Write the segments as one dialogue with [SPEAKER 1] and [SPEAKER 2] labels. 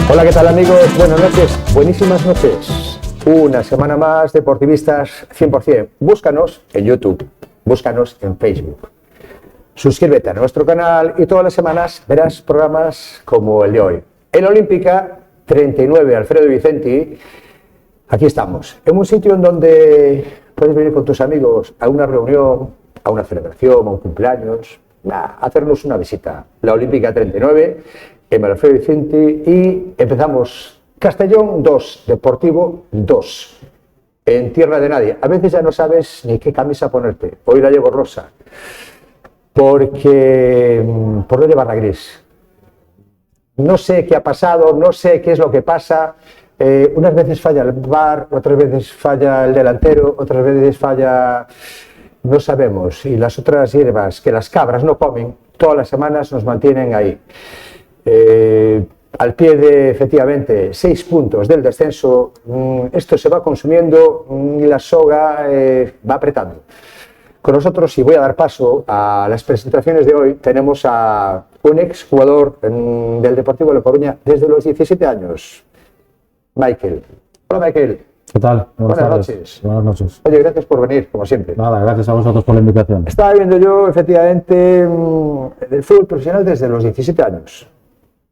[SPEAKER 1] Hola, ¿qué tal amigos? Buenas noches, buenísimas noches. Una semana más, Deportivistas 100%. Búscanos en YouTube, búscanos en Facebook. Suscríbete a nuestro canal y todas las semanas verás programas como el de hoy. En Olímpica 39, Alfredo Vicenti. Aquí estamos, en un sitio en donde puedes venir con tus amigos a una reunión, a una celebración, a un cumpleaños, a hacernos una visita. La Olímpica 39, en Alfredo Vicenti, y empezamos Castellón 2, Deportivo 2, en tierra de nadie. A veces ya no sabes ni qué camisa ponerte. Hoy la llevo rosa, porque por no llevarla gris. No sé qué ha pasado, no sé qué es lo que pasa. Unas veces falla el VAR, otras veces falla el delantero, otras veces falla... No sabemos. Y las otras hierbas que las cabras no comen, todas las semanas nos mantienen ahí. Al pie de, efectivamente, 6 puntos del descenso, esto se va consumiendo y la soga va apretando. Con nosotros, y voy a dar paso a las presentaciones de hoy, tenemos a un ex jugador del Deportivo de La Coruña desde los 17 años, Michael. Hola, Michael.
[SPEAKER 2] ¿Qué tal?
[SPEAKER 1] Buenas noches.
[SPEAKER 2] Buenas noches.
[SPEAKER 1] Oye, gracias por venir, como siempre.
[SPEAKER 2] Nada, gracias a vosotros por la invitación.
[SPEAKER 1] Estaba viendo yo, efectivamente, el fútbol profesional desde los 17 años.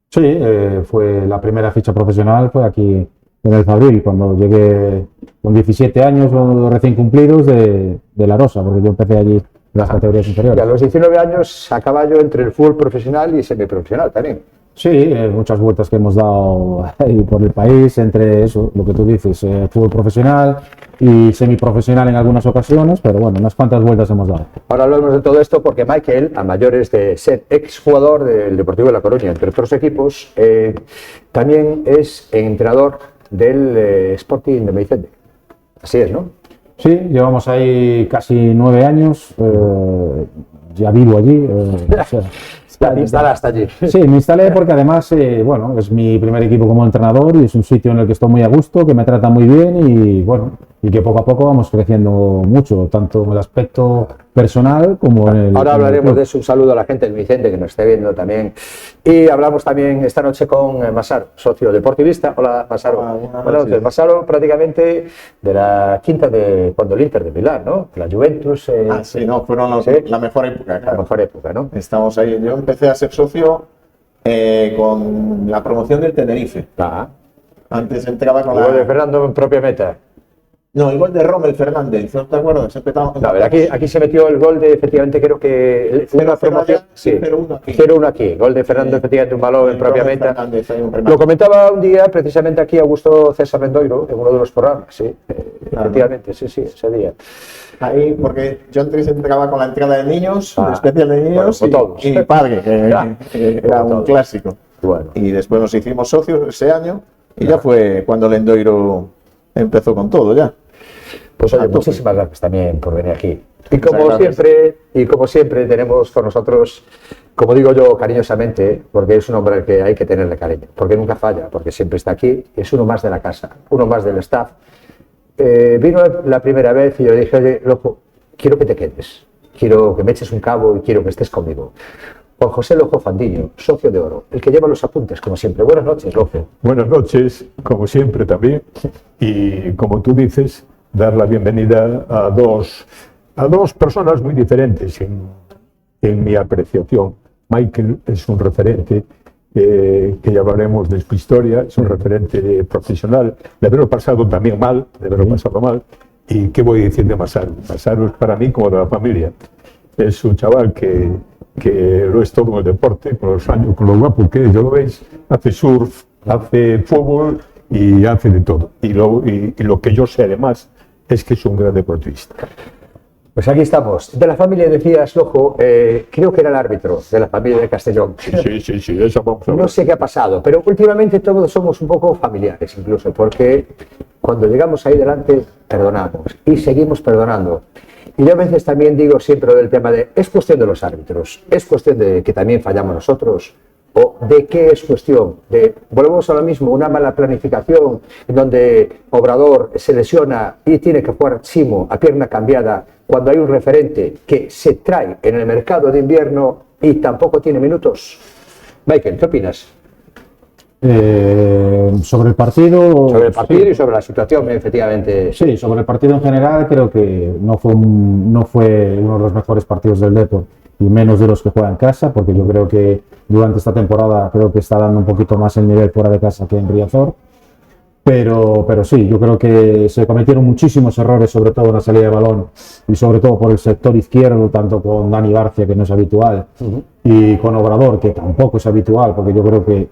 [SPEAKER 2] Sí, fue la primera ficha profesional, fue aquí en el Fabril, cuando llegué con 17 años recién cumplidos de La Rosa, porque yo empecé allí en las categorías inferiores.
[SPEAKER 1] Y a los 19 años a caballo entre el fútbol profesional y semiprofesional también.
[SPEAKER 2] Sí, muchas vueltas que hemos dado ahí por el país, entre eso, lo que tú dices, fútbol profesional y semiprofesional en algunas ocasiones, pero bueno, unas cuantas vueltas hemos dado.
[SPEAKER 1] Ahora hablamos de todo esto porque Michael, a mayores de ser exjugador del Deportivo de La Coruña, entre otros equipos, también es entrenador del Sporting de Vicente. Así es, ¿no?
[SPEAKER 2] Sí, llevamos ahí casi 9 años, ya vivo allí.
[SPEAKER 1] Te instalaste allí.
[SPEAKER 2] Sí, me instalé porque además, bueno, es mi primer equipo como entrenador y es un sitio en el que estoy muy a gusto, que me trata muy bien y bueno, y que poco a poco vamos creciendo mucho, tanto en el aspecto personal como en el...
[SPEAKER 1] Ahora hablaremos de eso. Un saludo a la gente del Vicente que nos esté viendo también. Y hablamos también esta noche con Masaro, socio deportivista. Hola, Masaro. Buenas noches. Masaro, prácticamente de la quinta de cuando el Inter de Milán, ¿no? La Juventus.
[SPEAKER 3] Sí, no, fueron
[SPEAKER 1] ¿sí?
[SPEAKER 3] La mejor época, claro.
[SPEAKER 1] La mejor época, ¿no?
[SPEAKER 3] Estamos ahí. Yo empecé a ser socio con la promoción del Tenerife.
[SPEAKER 1] Ah.
[SPEAKER 3] Antes entraba con
[SPEAKER 1] Luego de Fernando en propia meta.
[SPEAKER 3] No, el gol de Rommel Fernández, ¿no te acuerdas? Empezamos...
[SPEAKER 1] No, a ver, aquí se metió el gol de, efectivamente, creo que una promoción. Sí,
[SPEAKER 3] 0-1 aquí.
[SPEAKER 1] 0-1 aquí. Gol de Fernando, efectivamente, un balón en propia
[SPEAKER 3] Rommel
[SPEAKER 1] meta.
[SPEAKER 3] Fernández, hay un remate.
[SPEAKER 1] Lo comentaba un día, precisamente aquí, Augusto César Rendoiro, en uno de los programas, sí. Efectivamente, sí, ese día.
[SPEAKER 3] Ahí, porque yo antes entraba con la entrada de niños, de especial de niños,
[SPEAKER 1] bueno, todos.
[SPEAKER 3] y mi padre, que era un
[SPEAKER 1] todos.
[SPEAKER 3] clásico.
[SPEAKER 1] Bueno.
[SPEAKER 3] Y después nos hicimos socios ese año, y ya fue cuando Lendoiro empezó con todo ya.
[SPEAKER 1] Pues oye, muchísimas gracias también por venir aquí. Y como siempre tenemos con nosotros, como digo yo cariñosamente, porque es un hombre al que hay que tenerle cariño, porque nunca falla, porque siempre está aquí, es uno más de la casa, uno más del staff. Vino la primera vez y yo le dije, oye, loco, quiero que te quedes, quiero que me eches un cabo y quiero que estés conmigo. Juan José Lojo Fandiño, socio de oro, el que lleva los apuntes, como siempre. Buenas noches, Lojo.
[SPEAKER 4] Buenas noches, como siempre también. Y como tú dices, dar la bienvenida a dos personas muy diferentes en mi apreciación. Michael es un referente, que ya hablaremos de su historia, es un referente profesional, de haberlo pasado también mal, Y qué voy a decir de Masaro. Masaro es para mí como de la familia. Es un chaval que lo es todo en el deporte, con los años, con lo guapo que es, ya lo veis, hace surf, hace fútbol y hace de todo. Y lo que yo sé además es que es un gran deportista.
[SPEAKER 1] Pues aquí estamos. De la familia, decías, Lojo, creo que era el árbitro de la familia de Castellón.
[SPEAKER 4] Sí, eso vamos a hablar.
[SPEAKER 1] No sé qué ha pasado, pero últimamente todos somos un poco familiares incluso, porque cuando llegamos ahí delante perdonamos y seguimos perdonando. Y yo a veces también digo siempre del tema de, es cuestión de los árbitros, es cuestión de que también fallamos nosotros, o de qué es cuestión, de, volvemos a lo mismo, una mala planificación en donde Obrador se lesiona y tiene que jugar Chimo a pierna cambiada cuando hay un referente que se trae en el mercado de invierno y tampoco tiene minutos. Michael, ¿qué opinas?
[SPEAKER 2] Sobre el partido.
[SPEAKER 1] Sobre el partido y sobre la situación, efectivamente.
[SPEAKER 2] Sí, sobre el partido en general creo que no fue uno de los mejores partidos del Depor y menos de los que juega en casa, porque yo creo que durante esta temporada creo que está dando un poquito más el nivel fuera de casa que en Riazor. Pero sí, yo creo que se cometieron muchísimos errores, sobre todo en la salida de balón y sobre todo por el sector izquierdo, tanto con Dani Barcia, que no es habitual, y con Obrador, que tampoco es habitual, porque yo creo que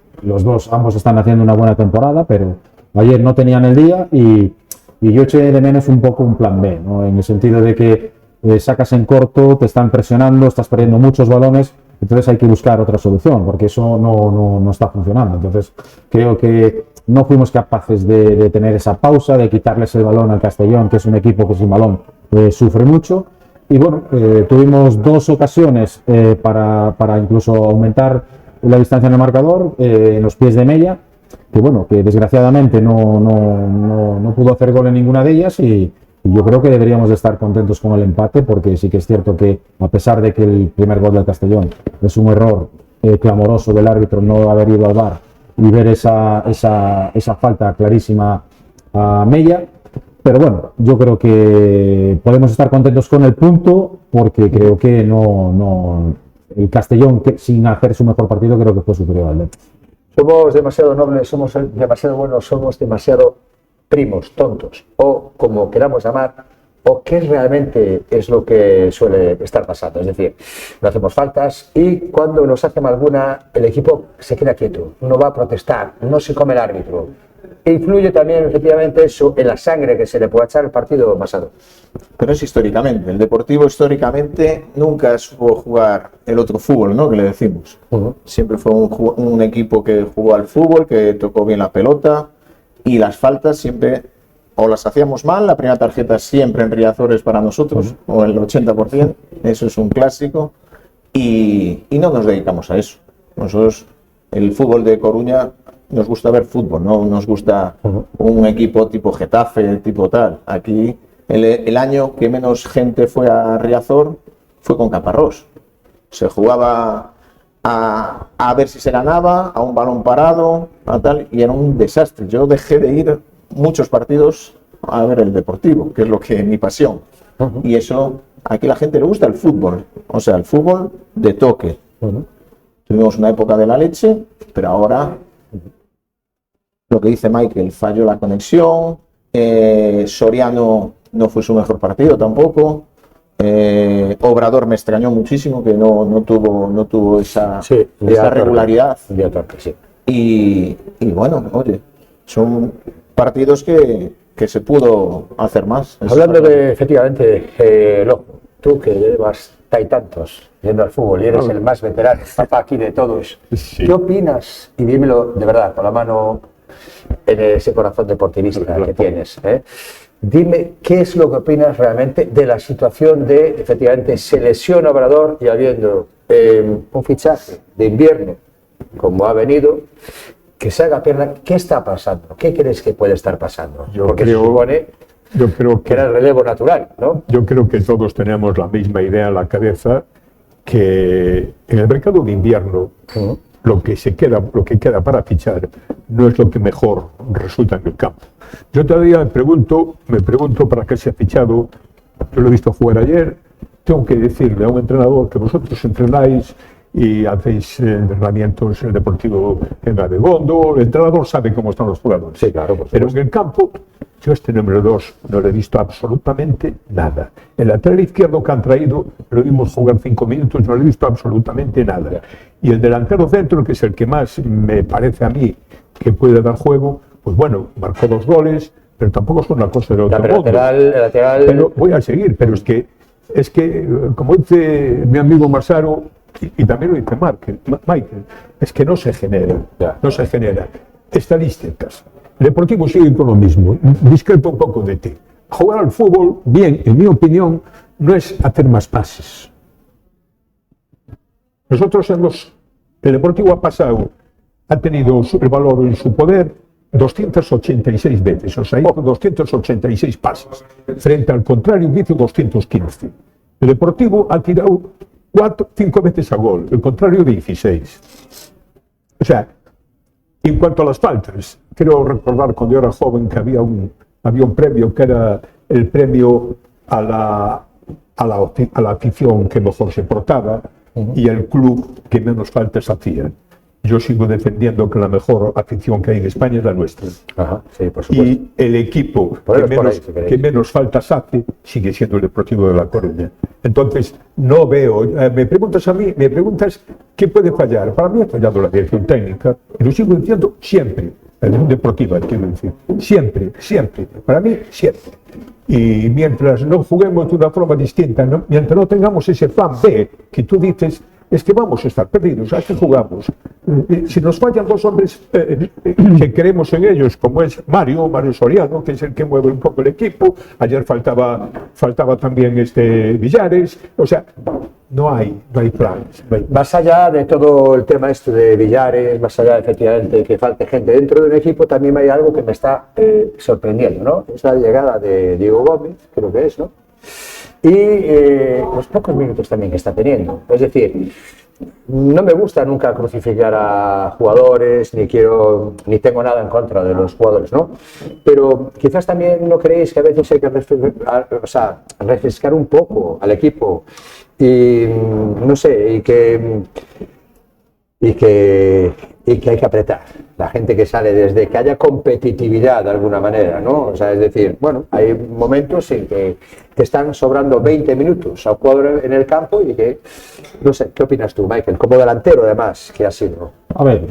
[SPEAKER 2] ambos están haciendo una buena temporada, pero ayer no tenían el día y yo eché de menos un poco un plan B, ¿no? En el sentido de que sacas en corto, te están presionando, estás perdiendo muchos balones, entonces hay que buscar otra solución, porque eso no está funcionando. Entonces creo que no fuimos capaces de tener esa pausa, de quitarles el balón al Castellón, que es un equipo que sin balón sufre mucho. Y bueno, tuvimos 2 ocasiones para incluso aumentar la distancia en el marcador, en los pies de Mella, que bueno, que desgraciadamente no pudo hacer gol en ninguna de ellas y yo creo que deberíamos de estar contentos con el empate, porque sí que es cierto que a pesar de que el primer gol del Castellón es un error clamoroso del árbitro no haber ido al VAR y ver esa falta clarísima a Mella, pero bueno, yo creo que podemos estar contentos con el punto, porque creo que el Castellón, sin hacer su mejor partido, creo que fue superior al Depor.
[SPEAKER 1] Somos demasiado nobles, somos demasiado buenos, somos demasiado primos, tontos, o como queramos llamar, o qué realmente es lo que suele estar pasando. Es decir, no hacemos faltas y cuando nos hace alguna, el equipo se queda quieto, no va a protestar, no se come el árbitro. E influye también, efectivamente, eso en la sangre que se le puede echar el partido pasado.
[SPEAKER 3] Pero es históricamente. El Deportivo históricamente nunca supo jugar el otro fútbol, ¿no? Que le decimos. Siempre fue un equipo que jugó al fútbol, que tocó bien la pelota, y las faltas siempre o las hacíamos mal. La primera tarjeta siempre en Riazor es para nosotros, o el 80%, eso es un clásico, y no nos dedicamos a eso. Nosotros, el fútbol de Coruña, nos gusta ver fútbol, no nos gusta un equipo tipo Getafe, tipo tal. Aquí el año que menos gente fue a Riazor fue con Caparrós. Se jugaba a ver si se ganaba, a un balón parado, a tal, y era un desastre. Yo dejé de ir muchos partidos a ver el Deportivo, que es lo que mi pasión. Y eso, aquí a la gente le gusta el fútbol, o sea, el fútbol de toque. Tuvimos una época de la leche, pero ahora, lo que dice Michael, falló la conexión, Soriano no fue su mejor partido tampoco, Obrador me extrañó muchísimo, que no tuvo esa regularidad. Y bueno, oye, son partidos que se pudo hacer más.
[SPEAKER 1] Hablando de, efectivamente, tú que llevas tantos yendo al fútbol y eres el más veterano, papá aquí de todos, ¿qué opinas? Y dímelo de verdad, con la mano en ese corazón deportivista que tienes. Dime qué es lo que opinas realmente de la situación de, efectivamente, se lesiona Obrador y habiendo un fichaje de invierno como ha venido, que se haga pierna. ¿Qué está pasando? ¿Qué crees que puede estar pasando? Porque se supone que era el relevo natural, ¿no?
[SPEAKER 4] Yo creo que todos tenemos la misma idea en la cabeza, que en el mercado de invierno lo que queda para fichar no es lo que mejor resulta en el campo. Yo todavía me pregunto para qué se ha fichado. Yo lo he visto jugar ayer. Tengo que decirle a un entrenador que vosotros entrenáis y hacéis entrenamientos en el Deportivo en Abegondo. El entrenador sabe cómo están los jugadores.
[SPEAKER 1] Sí, claro,
[SPEAKER 4] pero en el campo, yo este número 2 no le he visto absolutamente nada. El lateral izquierdo que han traído, lo vimos jugar 5 minutos, no le he visto absolutamente nada. Y el delantero centro, que es el que más me parece a mí que puede dar juego, pues bueno, marcó 2 goles, pero tampoco es una cosa de otro mundo.
[SPEAKER 1] El lateral...
[SPEAKER 4] Pero voy a seguir, pero es que como dice mi amigo Marsaro, y también lo dice Michael, es que no se genera. Estadísticas. El Deportivo sigue con lo mismo. Discrepo un poco de ti. Jugar al fútbol, bien, en mi opinión, no es hacer más pases. Nosotros el Deportivo ha tenido el valor en su poder 286 veces, o sea, hizo 286 pases. Frente al contrario, hizo 215. El Deportivo ha tirado 5 veces a gol, el contrario 16. O sea, En cuanto a las faltas, quiero recordar cuando yo era joven que había un premio que era el premio a la afición que mejor se portaba y el club que menos faltas hacía. Yo sigo defendiendo que la mejor afición que hay en España es la nuestra.
[SPEAKER 1] Ajá, sí, por supuesto.
[SPEAKER 4] Y el equipo que menos faltas hace sigue siendo el Deportivo de La Coruña. Entonces, no veo, me preguntas qué puede fallar. Para mí ha fallado la dirección técnica, y lo sigo diciendo siempre. La dirección deportiva, quiero decir. Siempre, siempre. Para mí, siempre. Y mientras no juguemos de una forma distinta, mientras no tengamos ese plan B que tú dices, es que vamos a estar perdidos. ¿A qué jugamos? Si nos fallan dos hombres que creemos en ellos, como es Mario Soriano, que es el que mueve un poco el equipo, ayer faltaba también Villares, o sea, no hay planes.
[SPEAKER 1] Más allá de todo el tema de Villares, más allá efectivamente de que falte gente dentro de un equipo, también hay algo que me está sorprendiendo, ¿no? Es la llegada de Diego Gómez, creo que es, ¿no? Y los pocos minutos también que está teniendo. Es decir, no me gusta nunca crucificar a jugadores, ni tengo nada en contra de los jugadores, ¿no? Pero quizás también no creéis que a veces hay que refrescar un poco al equipo y no sé, y que hay que apretar. La gente que sale desde que haya competitividad de alguna manera, ¿no? O sea, es decir, bueno, hay momentos en que te están sobrando 20 minutos a un jugador en el campo y que, no sé, ¿qué opinas tú, Michael? Como delantero, además, que ha sido.
[SPEAKER 2] A ver,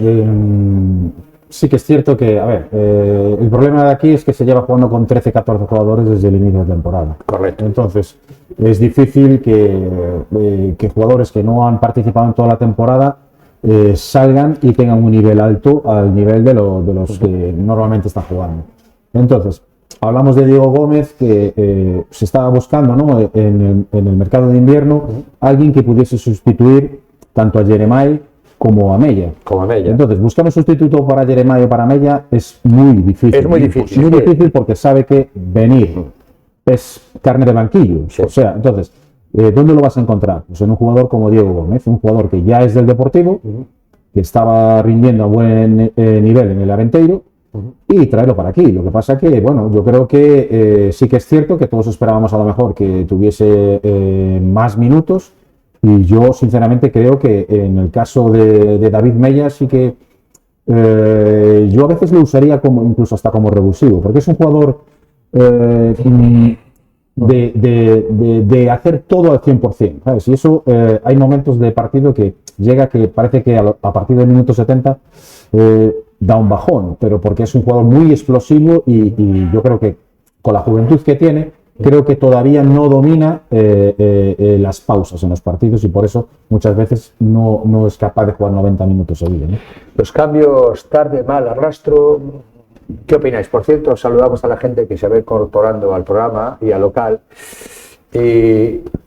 [SPEAKER 2] sí que es cierto que, el problema de aquí es que se lleva jugando con 13, 14 jugadores desde el inicio de temporada.
[SPEAKER 1] Correcto.
[SPEAKER 2] Entonces, es difícil que jugadores que no han participado en toda la temporada salgan y tengan un nivel alto al nivel de los que normalmente están jugando. Entonces, hablamos de Diego Gómez, que se estaba buscando, ¿no?, en el mercado de invierno, alguien que pudiese sustituir tanto a Jeremai como a Mella. Entonces, buscar un sustituto para Jeremai o para Mella es muy difícil.
[SPEAKER 1] Es muy difícil.
[SPEAKER 2] Muy difícil porque sabe que venir es carne de banquillo. Sí. O sea, entonces, ¿dónde lo vas a encontrar? Pues en un jugador como Diego Gómez, un jugador que ya es del Deportivo, que estaba rindiendo a buen nivel en el Arenteiro, y traerlo para aquí. Lo que pasa que, bueno, yo creo que sí que es cierto que todos esperábamos a lo mejor que tuviese más minutos, y yo sinceramente creo que en el caso de David Mella sí que yo a veces lo usaría incluso hasta como revulsivo, porque es un jugador de hacer todo al 100%, ¿sabes? Y eso hay momentos de partido que llega que parece que a partir del minuto 70 da un bajón, pero porque es un jugador muy explosivo y yo creo que con la juventud que tiene, creo que todavía no domina las pausas en los partidos y por eso muchas veces no es capaz de jugar 90 minutos seguidos, ¿no?
[SPEAKER 1] Los cambios tarde, mal, arrastro. ¿Qué opináis? Por cierto, saludamos a la gente que se va incorporando al programa y al local.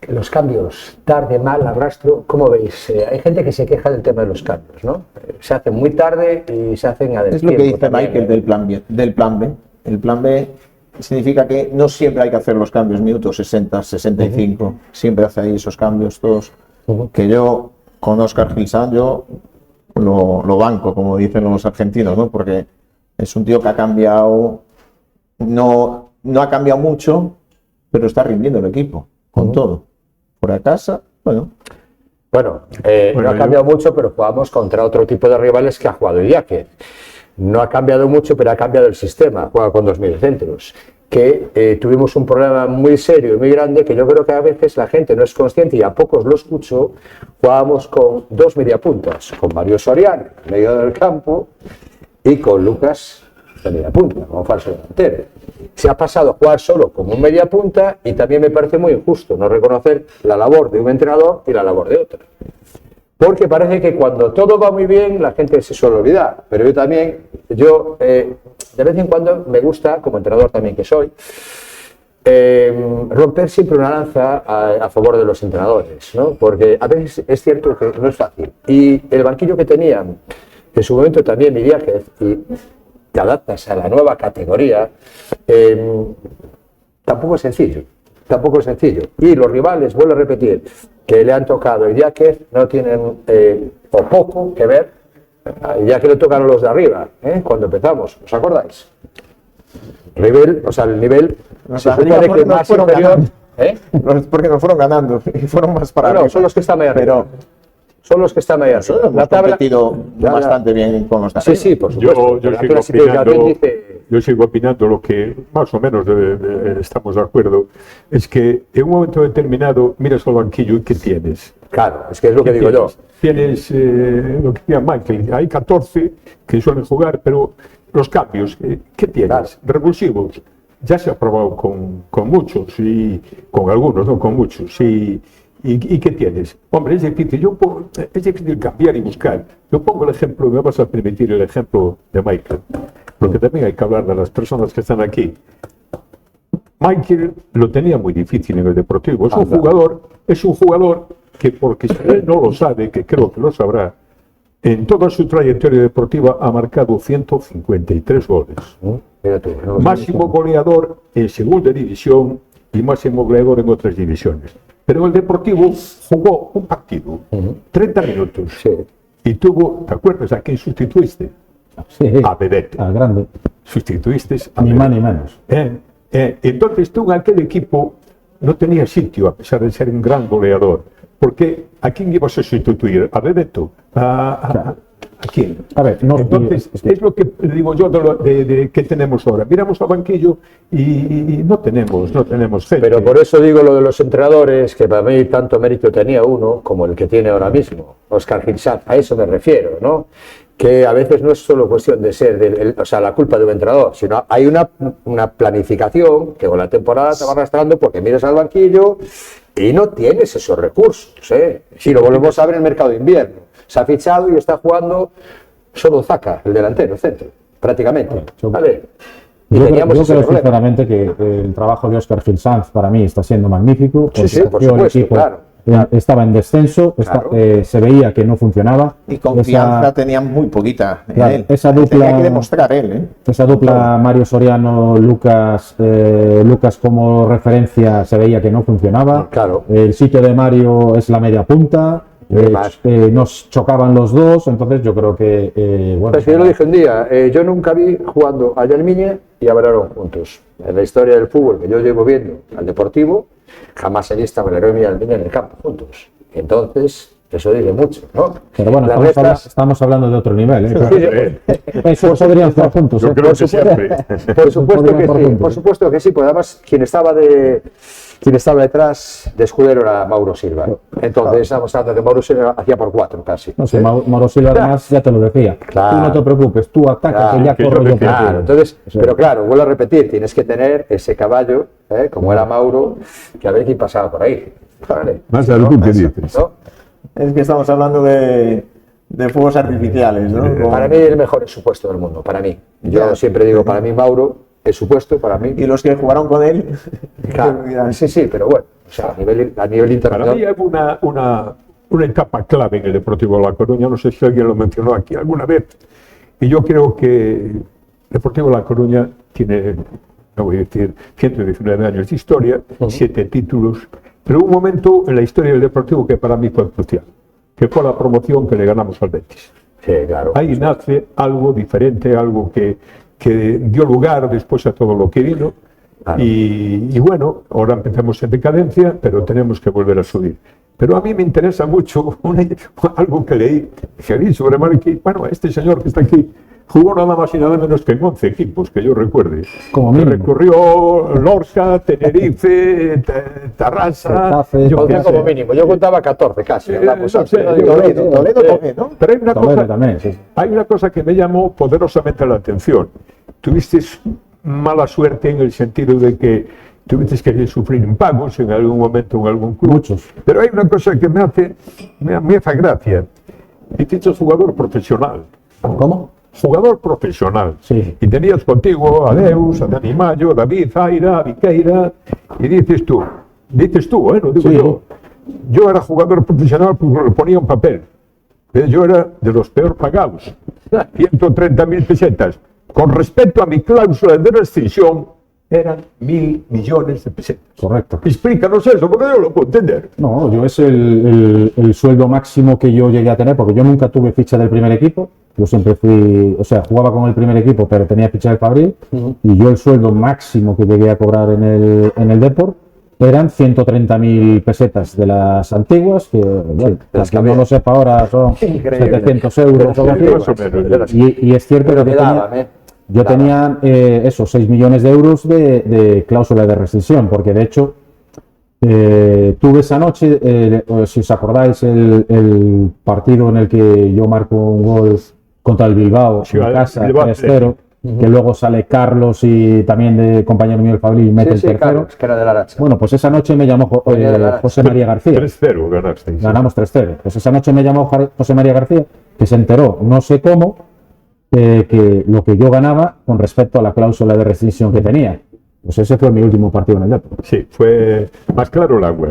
[SPEAKER 1] Los cambios, tarde, mal, arrastro, ¿cómo veis? Hay gente que se queja del tema de los cambios, ¿no? Se hacen muy tarde y se hacen a destiempo.
[SPEAKER 3] Es lo que dice
[SPEAKER 1] también,
[SPEAKER 3] Michael del plan B. El plan B significa que no siempre hay que hacer los cambios, minutos 60, 65, siempre hace ahí esos cambios todos. Que yo, con Óscar Gilsán, yo lo banco, como dicen los argentinos, ¿no? Porque es un tío que ha cambiado, no ha cambiado mucho, pero está rindiendo el equipo, con todo. Por a casa, bueno,
[SPEAKER 1] no ha cambiado mucho, pero jugamos contra otro tipo de rivales que ha jugado Idiáquez. No ha cambiado mucho, pero ha cambiado el sistema, juega con 2 mediocentros. Que tuvimos un problema muy serio y muy grande que yo creo que a veces la gente no es consciente y a pocos lo escucho. Jugábamos con 2 mediapuntas, con Mario Soriano en medio del campo y con Lucas de mediapunta, como falso delantero. Se ha pasado a jugar solo como un mediapunta y también me parece muy injusto no reconocer la labor de un entrenador y la labor de otro. Porque parece que cuando todo va muy bien la gente se suele olvidar, pero yo también, de vez en cuando me gusta, como entrenador también que soy, romper siempre una lanza a favor de los entrenadores, ¿no? Porque a veces es cierto que no es fácil. Y el banquillo que tenían en su momento también Idiáquez, y te adaptas a la nueva categoría, tampoco es sencillo. Y los rivales, vuelvo a repetir, que le han tocado Idiáquez no tienen o poco que ver Ya que le tocaron los de arriba, cuando empezamos, ¿os acordáis? El nivel se supone que más inferior.
[SPEAKER 3] Porque nos fueron ganando y fueron más para arriba.
[SPEAKER 1] Son los que están ahí arriba. Son los que están ahí arriba.
[SPEAKER 3] Nosotros hemos competido bastante bien con los de arriba.
[SPEAKER 1] Sí, por supuesto.
[SPEAKER 4] Yo sigo opinando lo que más o menos estamos de acuerdo, es que en un momento determinado miras al banquillo y ¿qué tienes?
[SPEAKER 1] Claro, es que es lo que digo yo.
[SPEAKER 4] Tienes lo que decía Michael, hay 14 que suelen jugar, pero los cambios, ¿qué tienes?
[SPEAKER 1] Claro.
[SPEAKER 4] Revulsivos. Ya se ha probado con muchos, y con algunos, no con muchos. ¿Y qué tienes? Hombre, es difícil cambiar y buscar. Yo pongo el ejemplo, me vas a permitir el ejemplo de Michael, porque también hay que hablar de las personas que están aquí. Michael lo tenía muy difícil en el Deportivo. Es un jugador que, porque si él no lo sabe, que creo que lo sabrá, en toda su trayectoria deportiva ha marcado 153 goles. Máximo goleador en segunda división y máximo goleador en otras divisiones. Pero el Deportivo jugó un partido, 30 minutos, y tuvo, ¿te acuerdas a quién sustituiste?
[SPEAKER 2] Sí,
[SPEAKER 4] A Bedete.
[SPEAKER 2] al grande.
[SPEAKER 4] Sustituiste a
[SPEAKER 2] Ni
[SPEAKER 4] Bedete.
[SPEAKER 2] más ni menos.
[SPEAKER 4] Entonces tú en aquel equipo no tenías sitio, a pesar de ser un gran goleador. Porque ¿a quién ibas a sustituir? ¿A Bebeto? ¿A quién?
[SPEAKER 2] A ver,
[SPEAKER 4] Entonces, es lo que digo yo de que tenemos ahora. Miramos al banquillo y no tenemos gente.
[SPEAKER 1] Pero por eso digo lo de los entrenadores, que para mí tanto mérito tenía uno como el que tiene ahora mismo, Óscar Gil Sanz, a eso me refiero, ¿no? Que a veces no es solo cuestión de ser, la culpa de un entrenador, sino hay una planificación que con la temporada te va arrastrando porque miras al banquillo y no tienes esos recursos. Si lo volvemos a ver en el mercado de invierno, se ha fichado y está jugando solo Zaka, el delantero, el centro, prácticamente. ¿Vale? Y
[SPEAKER 2] Yo
[SPEAKER 1] teníamos
[SPEAKER 2] creo
[SPEAKER 1] ese problema.
[SPEAKER 2] sinceramente que el trabajo de Óscar Gil Sanz para mí está siendo magnífico.
[SPEAKER 1] Sí, sí, por
[SPEAKER 2] Porque el
[SPEAKER 1] supuesto,
[SPEAKER 2] equipo
[SPEAKER 1] claro.
[SPEAKER 2] estaba en descenso,
[SPEAKER 1] Claro.
[SPEAKER 2] Se veía que no funcionaba.
[SPEAKER 3] Y confianza tenía muy poquita en
[SPEAKER 2] Claro,
[SPEAKER 3] él.
[SPEAKER 2] esa dupla-
[SPEAKER 3] Tenía que demostrar él.
[SPEAKER 2] Esa dupla Mario Soriano, Lucas como referencia se veía que no funcionaba.
[SPEAKER 1] Claro.
[SPEAKER 2] El sitio de Mario es la media punta.
[SPEAKER 1] Además.
[SPEAKER 2] Nos chocaban los dos, entonces yo creo que bueno.
[SPEAKER 1] Pues yo lo dije un día, yo nunca vi jugando a Yalmiñe y a Valerón juntos. En la historia del fútbol que yo llevo viendo al Deportivo, jamás he visto a Valerón y Yalmiñe en el campo juntos. Entonces, eso dice mucho, ¿no?
[SPEAKER 2] Pero bueno,
[SPEAKER 1] Las
[SPEAKER 2] estamos hablando de otro nivel.
[SPEAKER 1] Sí,
[SPEAKER 2] Eso podrían estar juntos.
[SPEAKER 4] Yo creo
[SPEAKER 1] por
[SPEAKER 4] que
[SPEAKER 1] supuesto,
[SPEAKER 4] siempre.
[SPEAKER 1] por supuesto
[SPEAKER 2] Podrían
[SPEAKER 1] que
[SPEAKER 2] estar
[SPEAKER 1] sí,
[SPEAKER 2] juntos.
[SPEAKER 1] por supuesto que sí, pues además quien estaba detrás de escudero era Mauro Silva. Entonces estamos hablando que Mauro Silva hacía por 4 casi.
[SPEAKER 2] No sé, Mauro Silva además ya te lo decía.
[SPEAKER 1] Claro.
[SPEAKER 2] Tú no te preocupes, tú ataca,
[SPEAKER 1] Claro,
[SPEAKER 2] que ya
[SPEAKER 4] que yo
[SPEAKER 2] corro yo
[SPEAKER 4] decía,
[SPEAKER 2] por ti.
[SPEAKER 1] Claro, entonces, pero claro, vuelvo a repetir, tienes que tener ese caballo, como era Mauro, que a ver quién pasaba por ahí. Vale.
[SPEAKER 4] Más de algo que dices.
[SPEAKER 1] ¿No?
[SPEAKER 3] Es que estamos hablando de fuegos artificiales, ¿no?
[SPEAKER 1] Para mí el mejor es su puesto del mundo, para mí. Yo
[SPEAKER 3] Ya.
[SPEAKER 1] siempre digo, para mí Mauro es su puesto, para mí.
[SPEAKER 3] Y los que jugaron con él.
[SPEAKER 1] Claro, sí, pero bueno, o sea, a nivel
[SPEAKER 4] Para mí
[SPEAKER 1] internacional.
[SPEAKER 4] hay una etapa clave en el Deportivo de La Coruña, no sé si alguien lo mencionó aquí alguna vez, y yo creo que el Deportivo de La Coruña tiene, no voy a decir, 119 años de historia, 7 títulos, pero hubo un momento en la historia del Deportivo que para mí fue crucial, que fue la promoción que le ganamos al Betis.
[SPEAKER 1] Sí, claro.
[SPEAKER 4] Ahí nace algo diferente, algo que dio lugar después a todo lo que vino.
[SPEAKER 1] Claro.
[SPEAKER 4] Y bueno, ahora empezamos en decadencia, pero tenemos que volver a subir. Pero a mí me interesa mucho algo que leí sobre Marquí. Bueno, este señor que está aquí jugó nada más y nada menos que en 11 equipos, que yo recuerde.
[SPEAKER 2] Como
[SPEAKER 4] Que
[SPEAKER 2] mínimo.
[SPEAKER 4] recorrió Lorca, Tenerife, Tarrasa.
[SPEAKER 2] Getafe,
[SPEAKER 4] yo qué
[SPEAKER 1] Contaba como
[SPEAKER 4] sé.
[SPEAKER 1] mínimo, yo contaba 14 casi. hablamos
[SPEAKER 4] no
[SPEAKER 1] antes,
[SPEAKER 4] sé,
[SPEAKER 1] no digo,
[SPEAKER 3] Toledo también, ¿no?
[SPEAKER 4] Pero hay una
[SPEAKER 2] Toledo
[SPEAKER 4] cosa,
[SPEAKER 2] también, sí.
[SPEAKER 4] hay una cosa que me llamó poderosamente la atención. Tuviste mala suerte en el sentido de que tuviste que sufrir impagos en algún momento en algún club.
[SPEAKER 2] Muchos.
[SPEAKER 4] Pero hay una cosa que me hace gracia. Hiciste jugador profesional.
[SPEAKER 2] ¿Cómo?
[SPEAKER 4] Jugador profesional.
[SPEAKER 2] Sí.
[SPEAKER 4] Y tenías contigo a Deus, a Dani Mayo, David, Zaira, Viqueira, y dices tú, no digo
[SPEAKER 2] Sí.
[SPEAKER 4] yo era jugador profesional porque lo ponía en papel. Yo era de los peor pagados, 130.000 pesetas. Con respecto a mi cláusula de rescisión, eran 1.000 millones de pesetas.
[SPEAKER 2] Correcto.
[SPEAKER 4] Explícanos eso, porque yo lo puedo entender.
[SPEAKER 2] No, yo es el sueldo máximo que yo llegué a tener, porque yo nunca tuve ficha del primer equipo. Yo siempre fui, o sea, jugaba con el primer equipo, pero tenía fichaje Fabril, y yo el sueldo máximo que llegué a cobrar en el Depor eran 130.000 pesetas de las antiguas, que bueno, las que no lo sepa ahora son 700 euros o algo así. Y es cierto que yo tenía esos 6 millones de euros de cláusula de rescisión, porque de hecho tuve esa noche, si os acordáis, el partido en el que yo marco un gol contra el Bilbao, en casa, 3-0, que luego sale Carlos y también de compañero mío el Fabril y mete el tercero.
[SPEAKER 1] Carlos, que era de la Aracha.
[SPEAKER 2] Bueno, pues esa noche me llamó José María García.
[SPEAKER 4] 3-0 ganasteis.
[SPEAKER 2] Ganamos 3-0. Pues esa noche me llamó José María García, que se enteró, no sé cómo, que lo que yo ganaba con respecto a la cláusula de rescisión que tenía. Pues ese fue mi último partido en el Depor.
[SPEAKER 4] Sí, fue más claro el agua.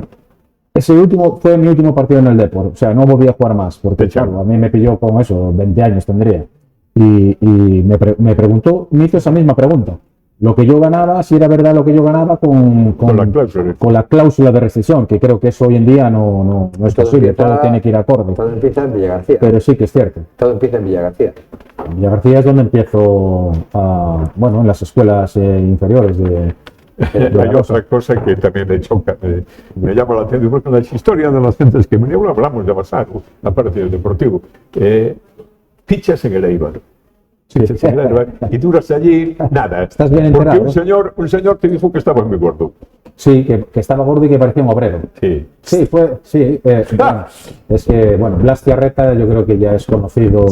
[SPEAKER 2] Ese último fue mi último partido en el Depor. O sea, no volví a jugar más, porque claro, a mí me pilló con eso, 20 años tendría. Y me preguntó, me hizo esa misma pregunta. Lo que yo ganaba, si era verdad lo que yo ganaba con la cláusula de rescisión, que creo que eso hoy en día no es posible, todo tiene que ir acorde.
[SPEAKER 1] Todo empieza en Villagarcía.
[SPEAKER 2] Pero sí que es cierto.
[SPEAKER 1] Todo empieza en Villagarcía.
[SPEAKER 2] Villagarcía es donde empiezo, en las escuelas inferiores de
[SPEAKER 4] Hay otra cosa que también me choca, me llama la atención, porque en las historias de las gentes que me hablamos de Basaro, aparte del Deportivo, fichas en el Eibar. Fichas en el Eibar y duras allí nada.
[SPEAKER 2] Estás bien enterado.
[SPEAKER 4] Porque un señor te dijo que estaba muy gordo.
[SPEAKER 2] Sí, que estaba gordo y que parecía un obrero.
[SPEAKER 4] Sí.
[SPEAKER 2] Sí, bueno, es que, bueno, Blas Tiarreta yo creo que ya es conocido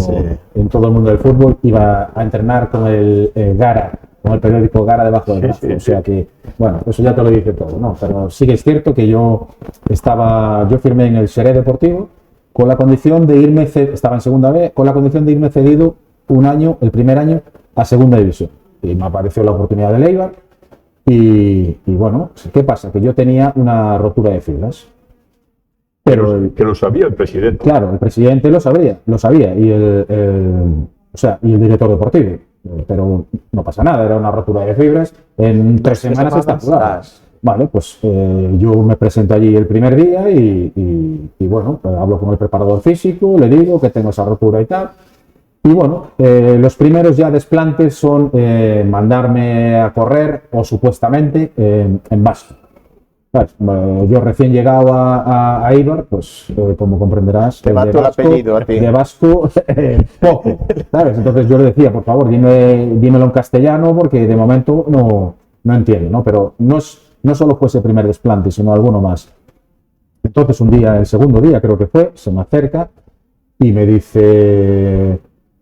[SPEAKER 2] en todo el mundo del fútbol. Iba a entrenar con el Gara, con el periódico Gara debajo del brazo. O sea que, bueno, eso ya te lo dice todo, ¿no? Pero sí que es cierto que yo firmé en el Xeré Deportivo con la condición de irme, estaba en segunda B, con la condición de irme cedido un año, el primer año, a segunda división. Y me apareció la oportunidad de Eibar. Y bueno, ¿qué pasa? Que yo tenía una rotura de fibras. Pero
[SPEAKER 4] que lo sabía el presidente.
[SPEAKER 2] Claro, el presidente lo sabía, y el director deportivo. Pero no pasa nada, era una rotura de fibras. En 3 semanas está curado. Vale, pues yo me presento allí el primer día y bueno, hablo con el preparador físico, le digo que tengo esa rotura y tal. Y bueno, los primeros ya desplantes son mandarme a correr, o supuestamente en Vasco. Yo recién llegado a Eibar, pues como comprenderás,
[SPEAKER 3] te mató el apellido a ti.
[SPEAKER 2] De Vasco poco, ¿sabes? Entonces yo le decía, por favor, dímelo en castellano, porque de momento no entiendo, ¿no? Pero no solo fue ese primer desplante, sino alguno más. Entonces un día, el segundo día creo que fue, se me acerca y me dice,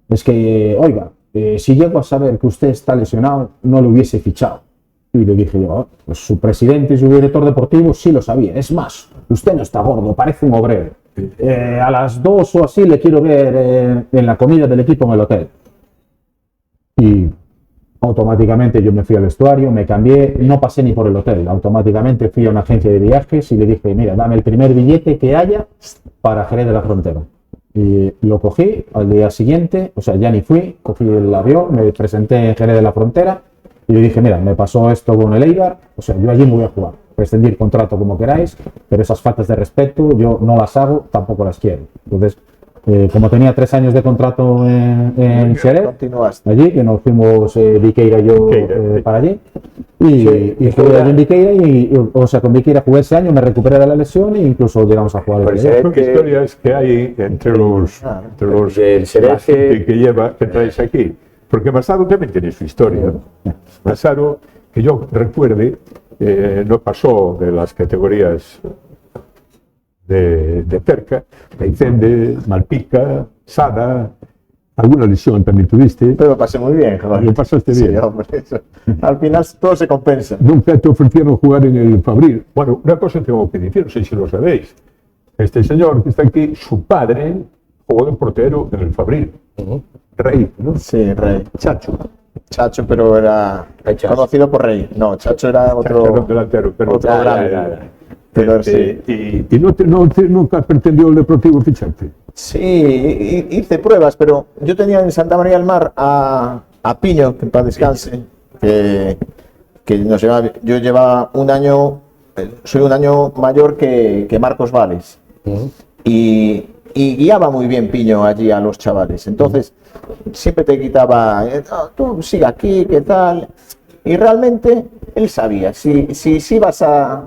[SPEAKER 2] es que, oiga, si llego a saber que usted está lesionado, no lo hubiese fichado. Y le dije yo, pues su presidente y su director deportivo sí lo sabía. Es más, usted no está gordo, parece un obrero. A las 2 o así le quiero ver en la comida del equipo en el hotel. Y automáticamente yo me fui al vestuario, me cambié, no pasé ni por el hotel. Automáticamente fui a una agencia de viajes y le dije, mira, dame el primer billete que haya para Jerez de la Frontera. Y lo cogí al día siguiente, o sea, ya ni fui, cogí el avión, me presenté en Jerez de la Frontera y le dije, mira, me pasó esto con el Eibar, o sea, yo allí me voy a jugar, rescindir contrato como queráis, pero esas faltas de respeto yo no las hago, tampoco las quiero. Entonces, como tenía 3 años de contrato en Xerez, allí, que nos fuimos Viqueira y yo para allí, y jugué allí en Viqueira, o sea, con Viqueira jugué ese año, me recuperé de la lesión e incluso llegamos a jugar.
[SPEAKER 4] ¿Qué historias que hay entre la gente que traes aquí? Porque Basaro también tiene su historia. Basaro, que yo recuerde, no pasó de las categorías de cerca, Aicende, Malpica, Sada, alguna lesión también tuviste.
[SPEAKER 3] Pero lo pasé muy bien, joder.
[SPEAKER 4] Lo pasaste bien.
[SPEAKER 3] Sí, hombre, eso. Al final todo se compensa.
[SPEAKER 4] Nunca te ofrecieron jugar en el Fabril. Bueno, una cosa tengo que decir, no sé si lo sabéis. Este señor que está aquí, su padre jugó de portero en el Fabril. Rey, ¿no?
[SPEAKER 3] Sí, Rey. Chacho, pero era conocido por Rey. No, Chacho era otro.
[SPEAKER 4] Chacho era delantero, pero
[SPEAKER 3] otro grande. Pero sí.
[SPEAKER 4] ¿Y nunca pretendió el Deportivo ficharte?
[SPEAKER 3] Sí, hice pruebas, pero yo tenía en Santa María del Mar a Piño, que en paz descanse, que nos llevaba, yo llevaba un año, soy un año mayor que Marcos Vales. Y y guiaba muy bien Piño allí a los chavales. Entonces, siempre te quitaba, "No, tú sigue aquí, ¿qué tal?". Y realmente él sabía, si ibas a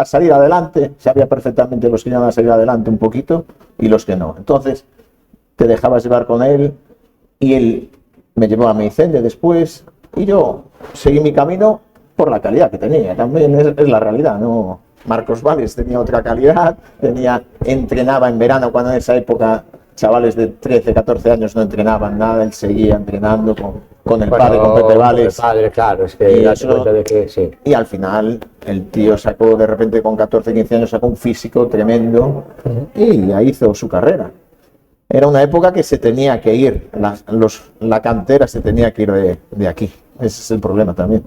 [SPEAKER 3] salir adelante, sabía perfectamente los que iban a salir adelante un poquito y los que no. Entonces, te dejabas llevar con él y él me llevó a Meicende después y yo seguí mi camino por la calidad que tenía. También es la realidad, ¿no? Marcos Valles tenía otra calidad, entrenaba en verano cuando en esa época chavales de 13, 14 años no entrenaban nada, él seguía entrenando con el padre, con Pepe Valles.
[SPEAKER 1] El padre, claro, es que date cuenta de que sí.
[SPEAKER 3] Y al final el tío sacó de repente con 14, 15 años sacó un físico tremendo y ya hizo su carrera. Era una época que se tenía que ir, la cantera se tenía que ir de aquí. Ese es el problema también.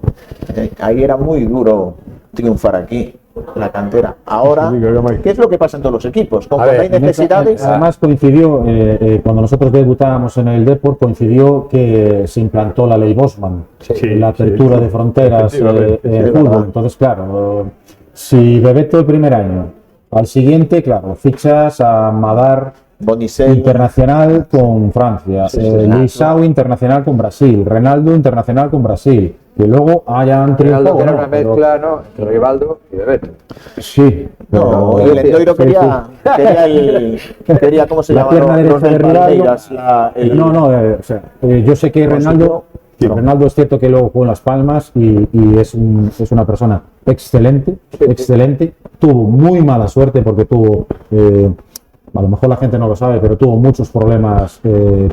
[SPEAKER 3] Ahí era muy duro triunfar aquí, la cantera. Ahora, ¿qué es lo que pasa en todos los equipos? Cuando hay necesidades...
[SPEAKER 2] Además coincidió, cuando nosotros debutábamos en el Depor, coincidió que se implantó la ley Bosman, la apertura de fronteras en fútbol. Entonces, claro, si Bebeto el primer año, al siguiente, claro, fichas a Madar,
[SPEAKER 3] Bonicel,
[SPEAKER 2] internacional con Francia, Luisao internacional con Brasil, Renaldo internacional con Brasil, y luego hayan
[SPEAKER 1] triunfado. Era una mezcla, ¿no? Entre Rivaldo y Bebeto.
[SPEAKER 2] Sí.
[SPEAKER 3] No, el Endoiro quería ¿cómo se llama?
[SPEAKER 2] La pierna derecha de Rivaldo.
[SPEAKER 3] No,
[SPEAKER 2] o sea, yo sé que Renaldo es cierto que luego jugó en Las Palmas y es una persona excelente, tuvo muy mala suerte porque tuvo... a lo mejor la gente no lo sabe, pero tuvo muchos problemas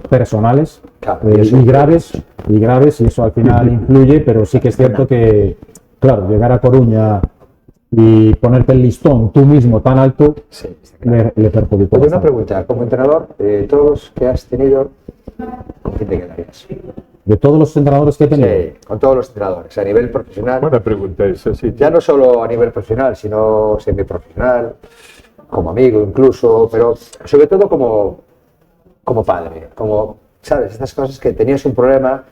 [SPEAKER 2] personales y graves, y eso al final influye, pero sí que es cierto que, claro, llegar a Coruña y ponerte el listón tú mismo tan alto le perjudicó.
[SPEAKER 1] Oye, una pregunta, como entrenador, todos los que has tenido, ¿con quién te quedarías?
[SPEAKER 2] De todos los entrenadores que he tenido.
[SPEAKER 1] Sí, con todos los entrenadores, a nivel profesional.
[SPEAKER 4] Buena pregunta esa, sí.
[SPEAKER 1] Ya no solo a nivel profesional, sino semiprofesional, como amigo incluso, pero sobre todo como padre, como, ¿sabes? Estas cosas que tenías un problema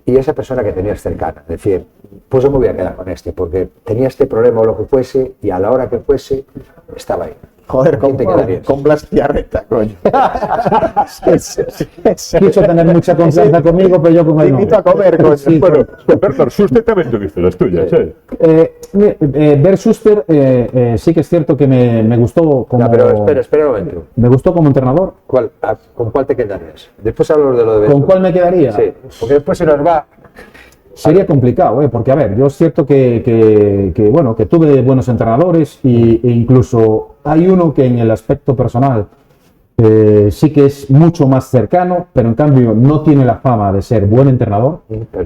[SPEAKER 1] y esa persona que tenías cercana, es decir, pues yo me voy a quedar con este, porque tenía este problema o lo que fuese, y a la hora que fuese, estaba ahí.
[SPEAKER 3] Joder, con Blas Tiarreta, coño.
[SPEAKER 2] Quiso tener mucha confianza conmigo, pero yo con él no.
[SPEAKER 3] Te invito a comer, coño.
[SPEAKER 4] Sí, bueno, Bernard Schuster también tuviste las tuyas, ¿eh?
[SPEAKER 2] Bert Schuster sí que es cierto que me gustó como...
[SPEAKER 1] No, pero espera un momento.
[SPEAKER 2] Me gustó como entrenador.
[SPEAKER 1] ¿Con cuál te quedarías? Después hablo de lo de...
[SPEAKER 2] ¿Con cuál me quedaría?
[SPEAKER 1] Sí, porque después se nos va...
[SPEAKER 2] Sería complicado, porque a ver, yo es cierto que tuve buenos entrenadores e incluso hay uno que en el aspecto personal sí que es mucho más cercano, pero en cambio no tiene la fama de ser buen entrenador,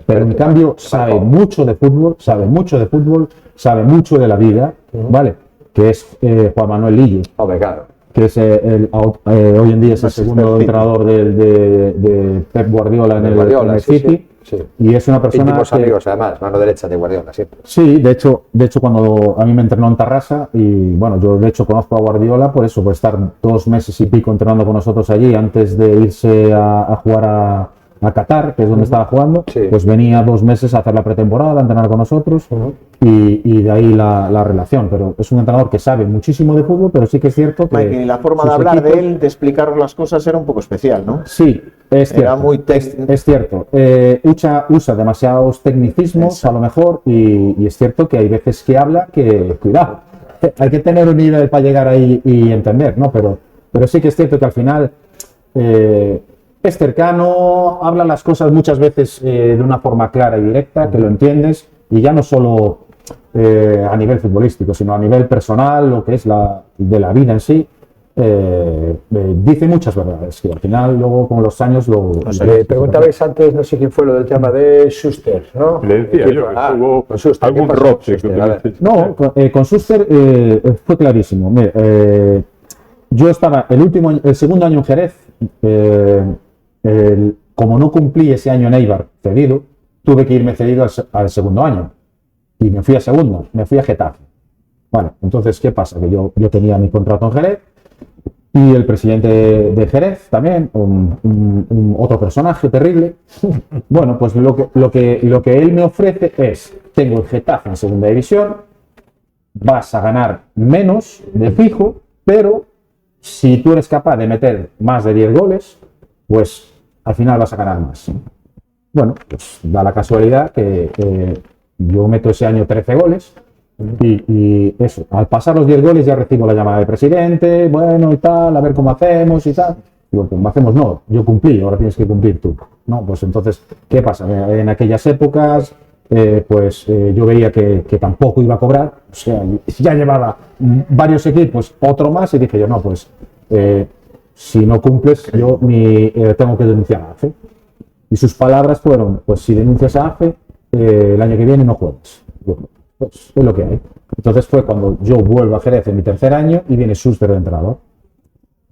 [SPEAKER 2] pero en cambio sabe mucho de fútbol, sabe mucho de la vida, ¿vale? Que es Juan Manuel Lillo.
[SPEAKER 1] Claro.
[SPEAKER 2] Que es hoy en día es el segundo entrenador de Pep Guardiola en el City. Sí. Y es una persona
[SPEAKER 1] íntimos amigos, además, mano derecha de Guardiola, siempre.
[SPEAKER 2] Sí, de hecho cuando a mí me entrenó en Tarrasa, y bueno, yo de hecho conozco a Guardiola por eso, por estar 2 meses y pico entrenando con nosotros allí antes de irse a jugar a Qatar, que es donde estaba jugando, pues venía 2 meses a hacer la pretemporada, a entrenar con nosotros, y de ahí la relación. Pero es un entrenador que sabe muchísimo de fútbol, pero sí que es cierto que...
[SPEAKER 3] Mike, y la forma de hablar de él, de explicaros las cosas, era un poco especial, ¿no?
[SPEAKER 2] Sí, es cierto.
[SPEAKER 3] Era muy
[SPEAKER 2] es cierto. Usa demasiados tecnicismos, a lo mejor, y es cierto que hay veces que habla que, cuidado, hay que tener un nivel para llegar ahí y entender, ¿no? Pero sí que es cierto que al final... es cercano, habla las cosas muchas veces de una forma clara y directa, que lo entiendes, y ya no solo a nivel futbolístico, sino a nivel personal, lo que es de la vida en sí, dice muchas verdades, que al final luego con los años lo...
[SPEAKER 1] preguntabais antes, no sé quién fue lo del tema de Schuster, ¿no?
[SPEAKER 4] Le decía yo que hubo
[SPEAKER 1] con Schuster,
[SPEAKER 4] algún roce.
[SPEAKER 2] No, con Schuster fue clarísimo. Mire, yo estaba el segundo año en Jerez, como no cumplí ese año en Eibar cedido, tuve que irme cedido al segundo año. Y me fui a Getafe. Bueno, entonces, ¿qué pasa? Que yo tenía mi contrato en Jerez y el presidente de Jerez también, otro personaje terrible. Bueno, pues lo que él me ofrece es, tengo el Getafe en segunda división, vas a ganar menos de fijo, pero si tú eres capaz de meter más de 10 goles, pues al final vas a ganar más. Bueno, pues da la casualidad que yo meto ese año 13 goles y eso, al pasar los 10 goles ya recibo la llamada del presidente, bueno y tal, a ver cómo hacemos y tal. Digo, ¿cómo hacemos? No, yo cumplí, ahora tienes que cumplir tú. No, pues entonces, ¿qué pasa? En aquellas épocas, yo veía que tampoco iba a cobrar, o sea, ya llevaba varios equipos, otro más, y dije yo, no, pues si no cumples, yo tengo que denunciar a AFE. Y sus palabras fueron, pues si denuncias a AFE, el año que viene no juegas. Bueno, pues es lo que hay. Entonces fue cuando yo vuelvo a Jerez en mi tercer año y viene Schuster de entrenador.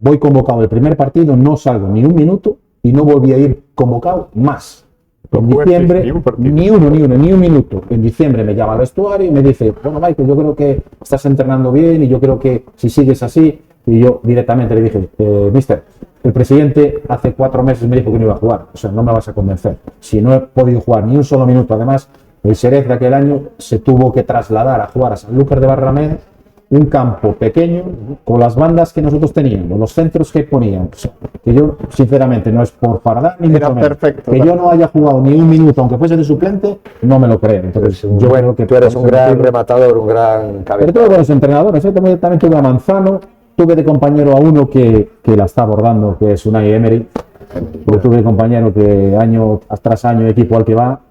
[SPEAKER 2] Voy convocado el primer partido, no salgo ni un minuto y no volví a ir convocado más. En diciembre, ni un minuto. En diciembre me llama al vestuario y me dice, bueno, Michael, yo creo que estás entrenando bien y yo creo que si sigues así. Y yo directamente le dije, mister, el presidente hace 4 meses me dijo que no iba a jugar, o sea, no me vas a convencer. Si no he podido jugar ni un solo minuto, además, el Xerez de aquel año se tuvo que trasladar a jugar a Sanlúcar de Barrameda, un campo pequeño, con las bandas que nosotros teníamos, los centros que ponían. O sea, que yo, sinceramente, no es por Faradán ni mucho menos. Perfecto, que yo no haya jugado ni un minuto, aunque fuese de suplente, no me lo creo. Entonces, yo creo que
[SPEAKER 1] tú eres un gran rematador, un gran cabeza.
[SPEAKER 2] Pero todos los entrenadores, también tuve a Manzano, tuve de compañero a uno que la está abordando, que es Unai Emery. Yo tuve de compañero que año tras año, equipo al que va.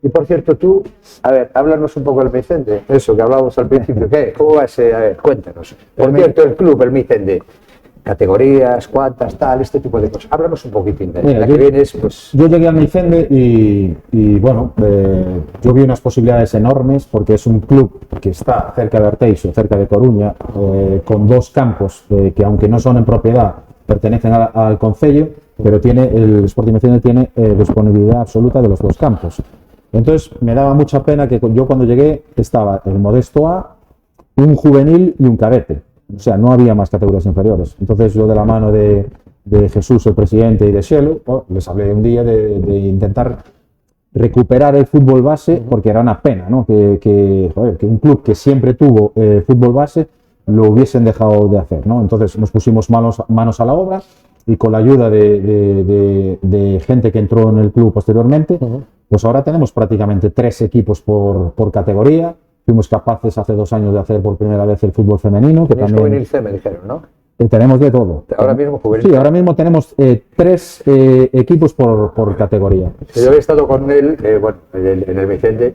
[SPEAKER 1] Y por cierto, tú, a ver, háblanos un poco del Micende, eso que hablábamos al principio. ¿Cómo va ese? A ver, cuéntanos. Por cierto, el club, el Micende, categorías, cuántas, tal, este tipo de cosas. Háblanos un poquitín de la que vienes, pues.
[SPEAKER 2] Yo llegué al Micende y bueno, yo vi unas posibilidades enormes porque es un club que está cerca de Arteixo, cerca de Coruña, con 2 campos que aunque no son en propiedad, pertenecen al concello, pero el Sporting Micende tiene disponibilidad absoluta de los 2 campos. Entonces me daba mucha pena que yo cuando llegué estaba el Modesto A, un juvenil y un cadete. O sea, no había más categorías inferiores. Entonces yo de la mano de Jesús, el presidente, y de Xelo, les hablé un día de intentar recuperar el fútbol base, porque era una pena, ¿no? Que un club que siempre tuvo fútbol base lo hubiesen dejado de hacer, ¿no? Entonces nos pusimos manos a la obra y con la ayuda de gente que entró en el club posteriormente, pues ahora tenemos prácticamente 3 equipos por categoría. Fuimos capaces hace 2 años de hacer por primera vez el fútbol femenino. Que también
[SPEAKER 1] juvenil C, me dijeron, ¿no?
[SPEAKER 2] Tenemos de todo.
[SPEAKER 1] Ahora mismo juvenil.
[SPEAKER 2] Sí, ahora mismo tenemos 3 equipos por categoría.
[SPEAKER 1] Yo había estado con él, en el Vicente,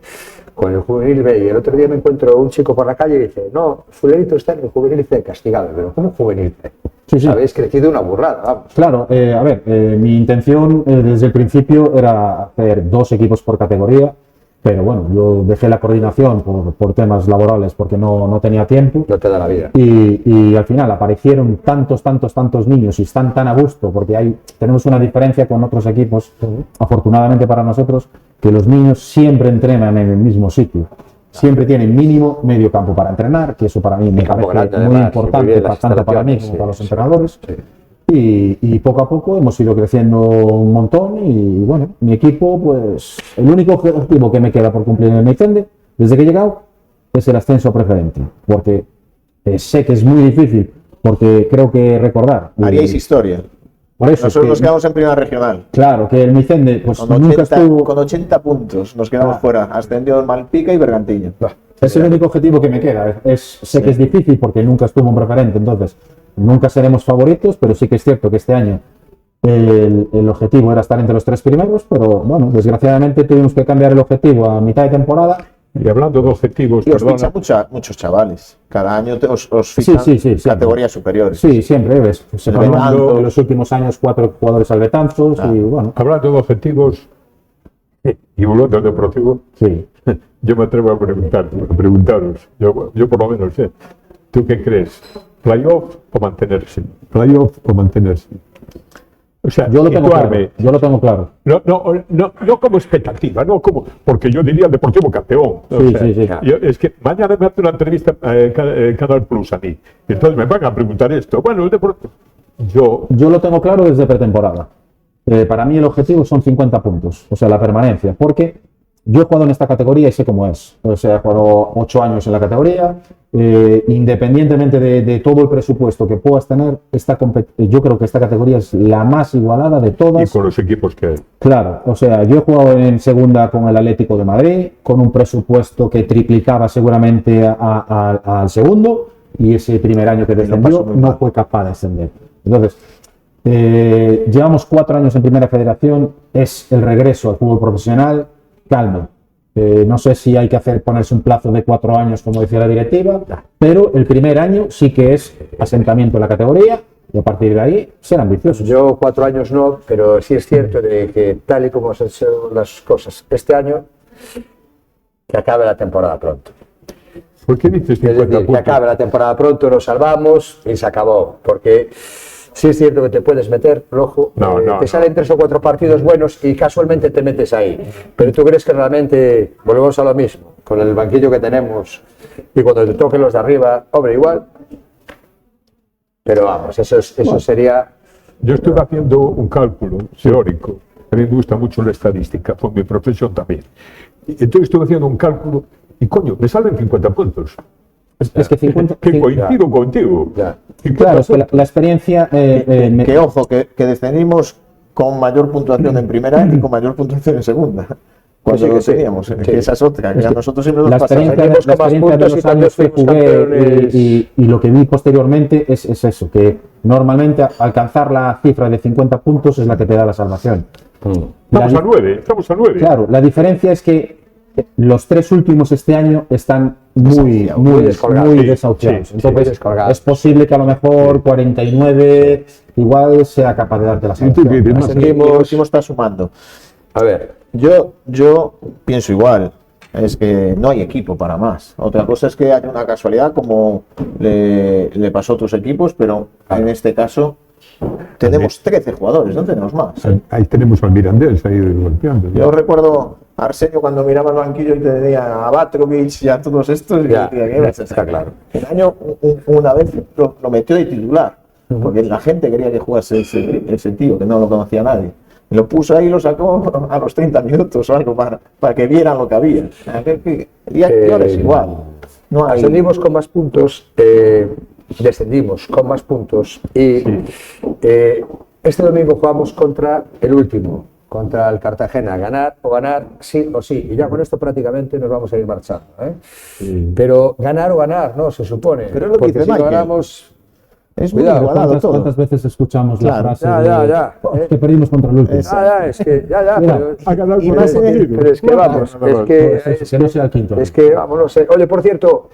[SPEAKER 1] con el juvenil B, y el otro día me encuentro un chico por la calle y dice, no, fulanito está en el juvenil C castigado. Pero ¿cómo juvenil C?
[SPEAKER 2] Sí.
[SPEAKER 1] Habéis crecido una burrada, vamos.
[SPEAKER 2] Claro, a ver, mi intención desde el principio era hacer 2 equipos por categoría. Pero bueno, yo dejé la coordinación por temas laborales porque no tenía tiempo.
[SPEAKER 1] No te da la vida.
[SPEAKER 2] Y al final aparecieron tantos niños y están tan a gusto porque tenemos una diferencia con otros equipos, afortunadamente para nosotros, que los niños siempre entrenan en el mismo sitio. Siempre tienen mínimo medio campo para entrenar, que eso para mí me parece grande, muy importante, tanto para mí como para los entrenadores. Sí. Y poco a poco hemos ido creciendo un montón y bueno, mi equipo, pues el único objetivo que me queda por cumplir en el Micende, desde que he llegado, es el ascenso preferente, porque sé que es muy difícil, porque creo que recordar...
[SPEAKER 3] Haríais historia.
[SPEAKER 2] Por eso
[SPEAKER 3] nosotros nos quedamos en primera regional.
[SPEAKER 2] Claro, que el Micende pues
[SPEAKER 3] con 80, nunca estuvo... Con 80 puntos nos quedamos fuera, ascendió Malpica y Bergantiño.
[SPEAKER 2] Es el único objetivo que me queda, sé que es difícil porque nunca estuvo en preferente, entonces... Nunca seremos favoritos, pero sí que es cierto que este año el objetivo era estar entre los 3 primeros, pero bueno, desgraciadamente tuvimos que cambiar el objetivo a mitad de temporada.
[SPEAKER 4] Y hablando de objetivos,
[SPEAKER 3] y os fichan muchos chavales. Cada año os fichan categorías superiores.
[SPEAKER 2] Sí, siempre ves. Se ponen en los últimos años 4 jugadores albetanzos y bueno.
[SPEAKER 4] Hablando de objetivos y volviendo al deportivo, yo me atrevo a preguntaros, yo por lo menos sé, ¿tú qué crees? ¿Playoff o mantenerse? ¿Playoff o mantenerse? O sea,
[SPEAKER 2] yo lo tengo claro.
[SPEAKER 4] No como expectativa, no como, porque yo diría el Deportivo campeón. Es que mañana me hace una entrevista Canal Plus a mí, y entonces me van a preguntar esto. Bueno, el Deportivo...
[SPEAKER 2] Yo lo tengo claro desde pretemporada. Para mí el objetivo son 50 puntos, o sea, la permanencia, porque Yo he jugado en esta categoría y sé cómo es. O sea, he jugado 8 años en la categoría. Independientemente de todo el presupuesto que puedas tener, yo creo que esta categoría es la más igualada de todas.
[SPEAKER 4] Y con los equipos que hay.
[SPEAKER 2] Claro, o sea, yo he jugado en segunda con el Atlético de Madrid, con un presupuesto que triplicaba seguramente al segundo, y ese primer año que descendió no fue capaz de ascender. Entonces, llevamos 4 años en Primera Federación, es el regreso al fútbol profesional. Calma. No sé si hay que ponerse un plazo de 4 años, como decía la directiva, pero el primer año sí que es asentamiento en la categoría y a partir de ahí ser ambiciosos.
[SPEAKER 1] Yo 4 años no, pero sí es cierto de que tal y como se han hecho las cosas este año, que acabe la temporada pronto.
[SPEAKER 4] ¿Por qué dices
[SPEAKER 1] Es
[SPEAKER 4] 50
[SPEAKER 1] decir, que
[SPEAKER 4] puntos?
[SPEAKER 1] acabe la temporada pronto, nos salvamos y se acabó. Porque sí es cierto que te puedes meter, ojo, te salen 3 o 4 partidos buenos y casualmente te metes ahí. Pero tú crees que realmente volvemos a lo mismo, con el banquillo que tenemos y cuando te toquen los de arriba, hombre, igual. Pero vamos, eso sería...
[SPEAKER 4] Yo estuve haciendo un cálculo teórico. A mí me gusta mucho la estadística, por mi profesión también. Entonces estuve haciendo un cálculo y, coño, me salen 50 puntos.
[SPEAKER 2] Es que 50...
[SPEAKER 4] Que coincido contigo.
[SPEAKER 1] Ya.
[SPEAKER 2] Claro, es que la experiencia...
[SPEAKER 3] que ojo, que descendimos con mayor puntuación en primera y con mayor puntuación en segunda. Cuando
[SPEAKER 1] Sí,
[SPEAKER 3] lo
[SPEAKER 1] sí.
[SPEAKER 3] teníamos, que esa es otra, que a nosotros siempre nos
[SPEAKER 2] La
[SPEAKER 3] pasa.
[SPEAKER 2] experiencia,
[SPEAKER 1] Salimos con más
[SPEAKER 2] de
[SPEAKER 1] puntos
[SPEAKER 2] los
[SPEAKER 1] y también
[SPEAKER 2] años que
[SPEAKER 1] fuimos
[SPEAKER 2] jugué
[SPEAKER 1] campeones.
[SPEAKER 2] y lo que vi posteriormente es eso, que normalmente alcanzar la cifra de 50 puntos es la que te da la salvación.
[SPEAKER 4] Estamos a 9, estamos a 9.
[SPEAKER 2] Claro, la diferencia es que los 3 últimos este año están muy
[SPEAKER 1] descolgados.
[SPEAKER 2] desahuciados.
[SPEAKER 4] Sí,
[SPEAKER 2] Entonces,
[SPEAKER 1] descolgados.
[SPEAKER 2] es posible que a lo mejor 49 igual sea capaz de darte la
[SPEAKER 4] ¿Y tú qué
[SPEAKER 2] salvación.
[SPEAKER 4] dices?
[SPEAKER 3] El último está sumando.
[SPEAKER 1] A ver,
[SPEAKER 3] Yo pienso igual, es que no hay equipo para más. Otra cosa es que haya una casualidad como le pasó a otros equipos, pero en este caso tenemos 13 jugadores, no tenemos más.
[SPEAKER 4] Ahí tenemos al Mirandés ahí golpeando.
[SPEAKER 3] Yo recuerdo a Arsenio cuando miraba el banquillo y tenía a Batrovic y a todos estos y
[SPEAKER 1] Ya,
[SPEAKER 3] decía, ¿qué vas a hacer?
[SPEAKER 1] está claro.
[SPEAKER 3] El año una vez lo metió de titular, porque la gente quería que jugase ese tío, que no lo conocía nadie. Y lo puso ahí y lo sacó a los 30 minutos o algo para que vieran lo que había. Y ahora es igual. No hay...
[SPEAKER 1] ascendimos con más puntos, descendimos con más puntos y este domingo jugamos contra el último, contra el Cartagena, ganar sí o sí, y ya con esto prácticamente nos vamos a ir marchando, ¿eh? Pero ganar o ganar, no, se supone,
[SPEAKER 3] Pero es lo que
[SPEAKER 1] porque
[SPEAKER 3] dice
[SPEAKER 1] si no
[SPEAKER 3] Michael.
[SPEAKER 1] ganamos,
[SPEAKER 3] Es muy
[SPEAKER 1] cuidado,
[SPEAKER 3] igualado todo.
[SPEAKER 2] ¿Cuántas veces escuchamos la
[SPEAKER 3] Claro,
[SPEAKER 2] frase
[SPEAKER 1] ya,
[SPEAKER 2] de, que perdimos contra el último?
[SPEAKER 1] es que ya,
[SPEAKER 2] Mira,
[SPEAKER 4] ha ganado
[SPEAKER 1] pero,
[SPEAKER 4] con
[SPEAKER 1] es,
[SPEAKER 4] el
[SPEAKER 1] pero es que vamos,
[SPEAKER 2] que no sea el quinto.
[SPEAKER 1] es que vamos, no sé. Oye, por cierto,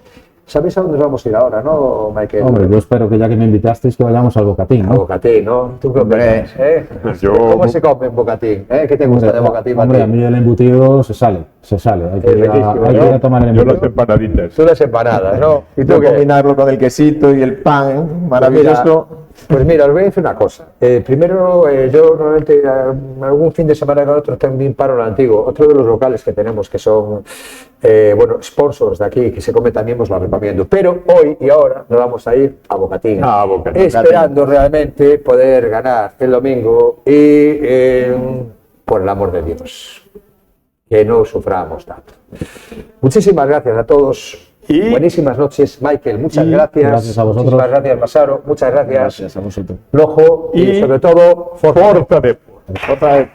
[SPEAKER 1] ¿sabéis a dónde vamos a ir ahora, no, Michael?
[SPEAKER 2] Hombre, yo espero que ya que me invitasteis que vayamos al Bocatín,
[SPEAKER 1] A
[SPEAKER 2] ¿no?
[SPEAKER 1] Bocatín, ¿no? ¿Tú qué opinas, ¿Cómo se come en Bocatín? ¿Qué te gusta de Bocatín,
[SPEAKER 2] Hombre, a
[SPEAKER 1] Martín?
[SPEAKER 2] mí el embutido se sale. Hay que ir a tomar el
[SPEAKER 4] Yo
[SPEAKER 2] embutido.
[SPEAKER 4] las empanaditas.
[SPEAKER 1] Tú las empanadas, ¿no? ¿Y tú
[SPEAKER 3] Yo
[SPEAKER 1] qué?
[SPEAKER 3] combinarlo con el quesito y el pan, maravilloso.
[SPEAKER 1] Pues mira, os voy a decir una cosa. Primero, yo normalmente algún fin de semana con otro también paro en el antiguo. Otro de los locales que tenemos que son, sponsors de aquí, que se come también, os lo recomiendo. Pero hoy y ahora nos vamos a ir a Bocatín.
[SPEAKER 4] A Bocatín.
[SPEAKER 1] Esperando realmente poder ganar el domingo y, por el amor de Dios, que no suframos tanto. Muchísimas gracias a todos.
[SPEAKER 4] Y-
[SPEAKER 1] buenísimas noches, Michael. Muchas gracias.
[SPEAKER 2] gracias a vosotros.
[SPEAKER 1] Muchísimas gracias, Masaro. Muchas gracias.
[SPEAKER 3] Gracias a vosotros.
[SPEAKER 1] Lojo y,
[SPEAKER 4] Y
[SPEAKER 1] sobre todo,
[SPEAKER 4] Forza Depor.
[SPEAKER 3] Otra vez.